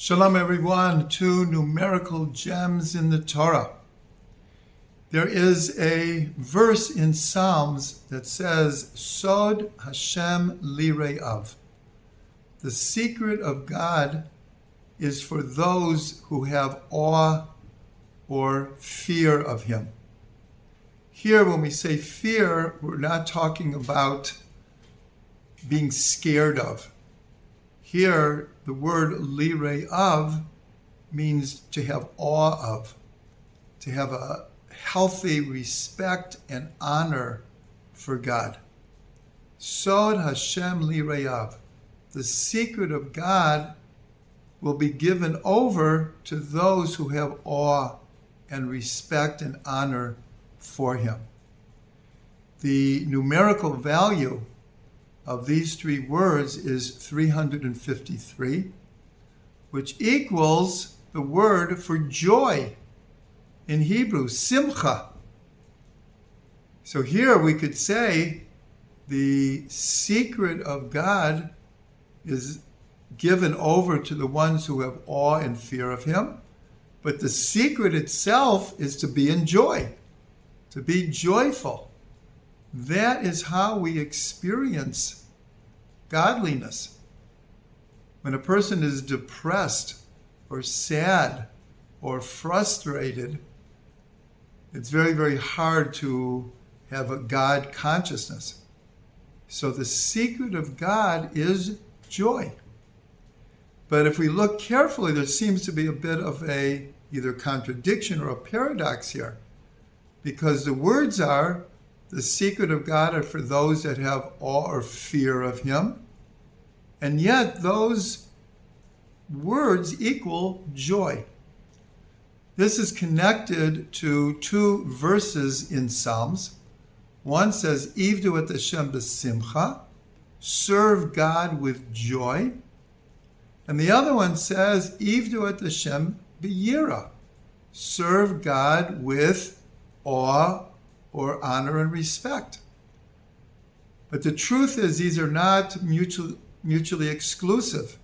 Shalom everyone, to Numerical Gems in the Torah. There is a verse in Psalms that says, Sod Hashem Lire'av. The secret of God is for those who have awe or fear of Him. Here, when we say fear, we're not talking about being scared of. Here, the word lire'av means to have awe of, to have a healthy respect and honor for God. Sod Hashem lire'av. The secret of God will be given over to those who have awe and respect and honor for Him. The numerical value of these three words is 353, which equals the word for joy in Hebrew, simcha. So here we could say the secret of God is given over to the ones who have awe and fear of Him, but the secret itself is to be in joy, to be joyful. That is how we experience godliness. When a person is depressed or sad or frustrated, it's very, very hard to have a God consciousness. So the secret of God is joy. But if we look carefully, there seems to be a bit of a either contradiction or a paradox here, because the words are, the secret of God are for those that have awe or fear of Him. And yet those words equal joy. This is connected to two verses in Psalms. One says, Ivdu et Hashem b'simcha, serve God with joy. And the other one says, Ivdu et Hashem b'yira, serve God with awe or honor and respect. But the truth is, these are not mutually exclusive.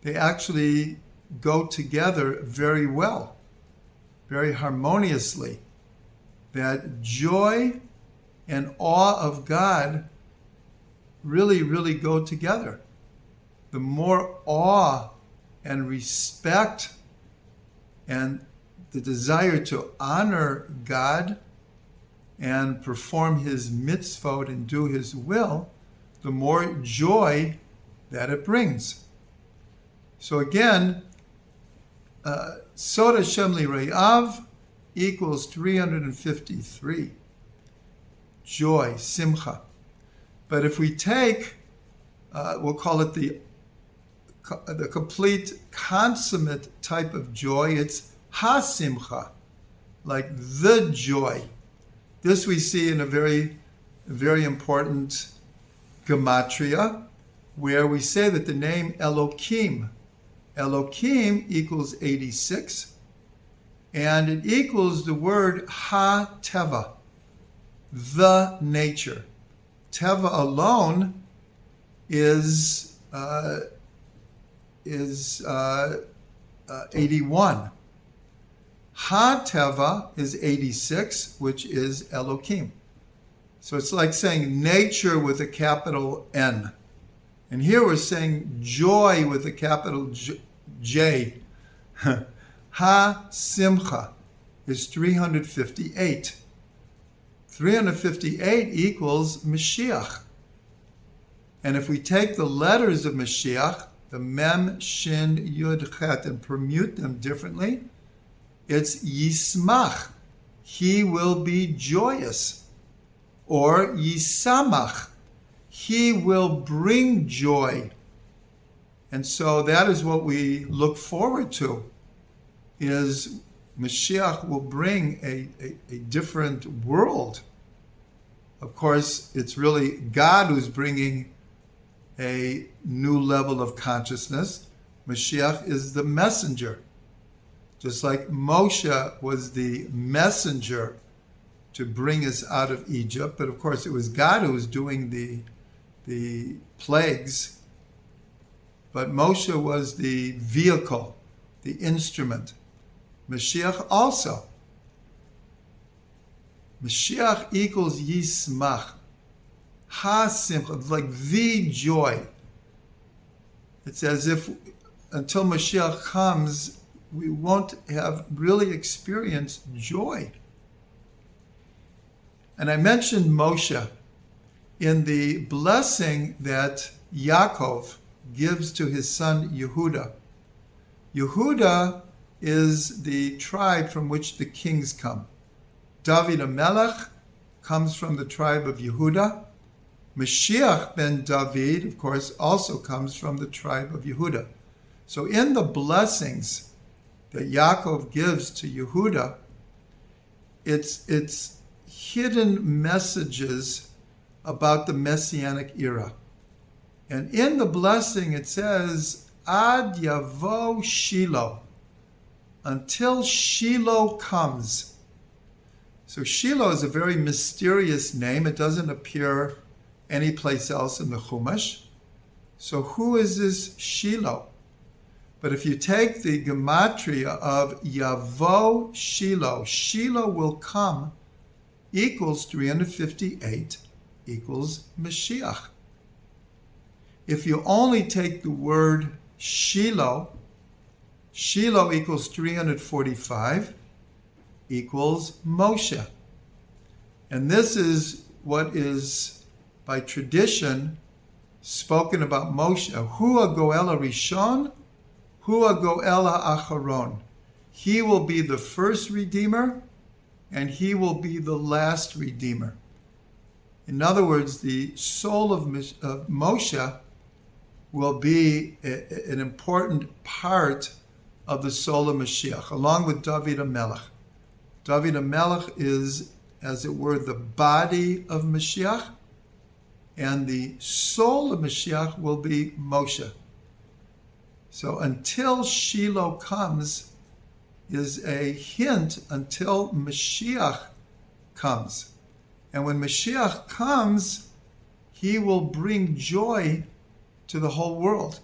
They actually go together very well, very harmoniously. That joy and awe of God really, really go together. The more awe and respect and the desire to honor God and perform His mitzvot and do His will, the more joy that it brings. So again, Sod Hashem lire'av equals 353. Joy, simcha. But if we take, we'll call it the complete, consummate type of joy, it's ha-simcha, like the joy. This we see in a very, very important gematria, where we say that the name Elohim equals 86, and it equals the word ha-teva, the nature. Teva alone is 81. Ha-teva is 86, which is Elohim. So it's like saying nature with a capital N. And here we're saying joy with a capital J. Ha-simcha is 358. 358 equals Mashiach. And if we take the letters of Mashiach, the Mem, Shin, Yud, Chet, and permute them differently, it's Yismach. He will be joyous. Or Yisamach. He will bring joy. And so that is what we look forward to, is Mashiach will bring a different world. Of course, it's really God who's bringing a new level of consciousness. Mashiach is the messenger. Just like Moshe was the messenger to bring us out of Egypt, but of course it was God who was doing the plagues But Moshe was the vehicle, the instrument. Mashiach also. Mashiach equals Yismach. Ha-simcha, like the joy. It's as if until Mashiach comes, we won't have really experienced joy. And I mentioned Moshe in the blessing that Yaakov gives to his son Yehuda. Yehuda is the tribe from which the kings come. David HaMelech comes from the tribe of Yehuda. Mashiach ben David, of course, also comes from the tribe of Yehuda. So in the blessings that Yaakov gives to Yehuda, it's hidden messages about the Messianic era. And in the blessing it says, Ad Yavo Shiloh, until Shiloh comes. So Shiloh is a very mysterious name. It doesn't appear anyplace else in the Chumash. So who is this Shiloh? But if you take the gematria of Yavo Shiloh, Shiloh will come equals 358 equals Mashiach. If you only take the word Shiloh, Shiloh equals 345 equals Moshe. And this is what is by tradition spoken about Moshe. Hu ha-goel ha-rishon, hu ha-goel ha-acharon. He will be the first Redeemer, and he will be the last Redeemer. In other words, the soul of Moshe will be an important part of the soul of Mashiach, along with David HaMelech. David HaMelech is, as it were, the body of Mashiach, and the soul of Mashiach will be Moshe. So until Shiloh comes is a hint until Mashiach comes. And when Mashiach comes, he will bring joy to the whole world.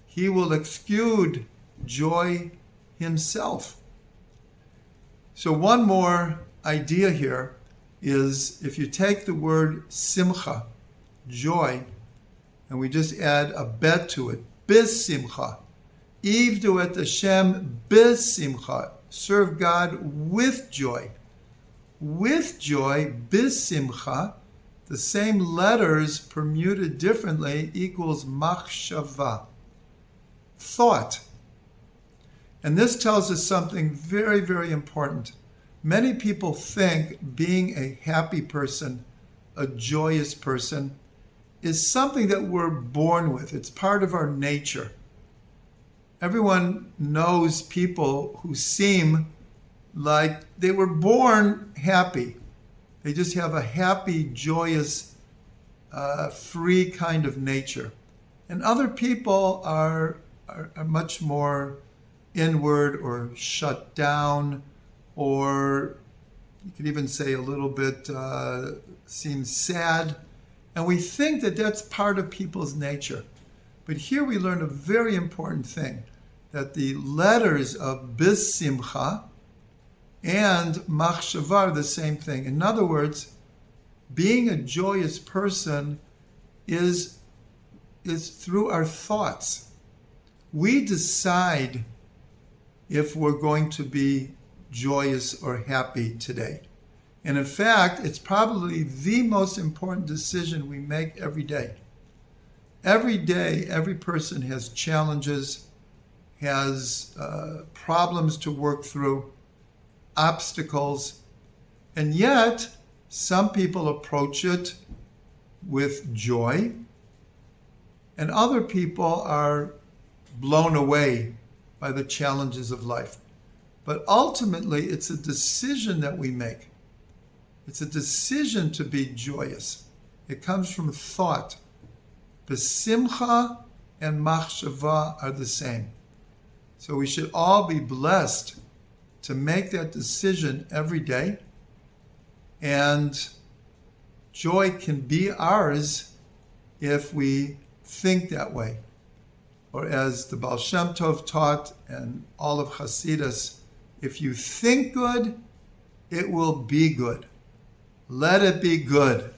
He will exude joy himself. So one more idea here is if you take the word simcha, joy, and we just add a bet to it, bis simcha, ivdu et Hashem bis simcha, serve God with joy. With joy, bis simcha, the same letters permuted differently equals machshava, thought. And this tells us something very, very important. Many people think being a happy person, a joyous person, is something that we're born with. It's part of our nature. Everyone knows people who seem like they were born happy. They just have a happy, joyous, free kind of nature. And other people are much more inward or shut down, or you could even say a little bit seems sad. And we think that that's part of people's nature. But here we learn a very important thing, that the letters of bis simcha and machshava are the same thing. In other words, being a joyous person is through our thoughts. We decide if we're going to be joyous or happy today. And in fact, it's probably the most important decision we make every day. Every day, every person has challenges, has problems to work through, obstacles, and yet some people approach it with joy, and other people are blown away by the challenges of life. But ultimately, it's a decision that we make. It's a decision to be joyous. It comes from thought. Besimcha and machshava are the same. So we should all be blessed to make that decision every day. And joy can be ours if we think that way. or as the Baal Shem Tov taught and all of Hasidus, if you think good, it will be good. Let it be good.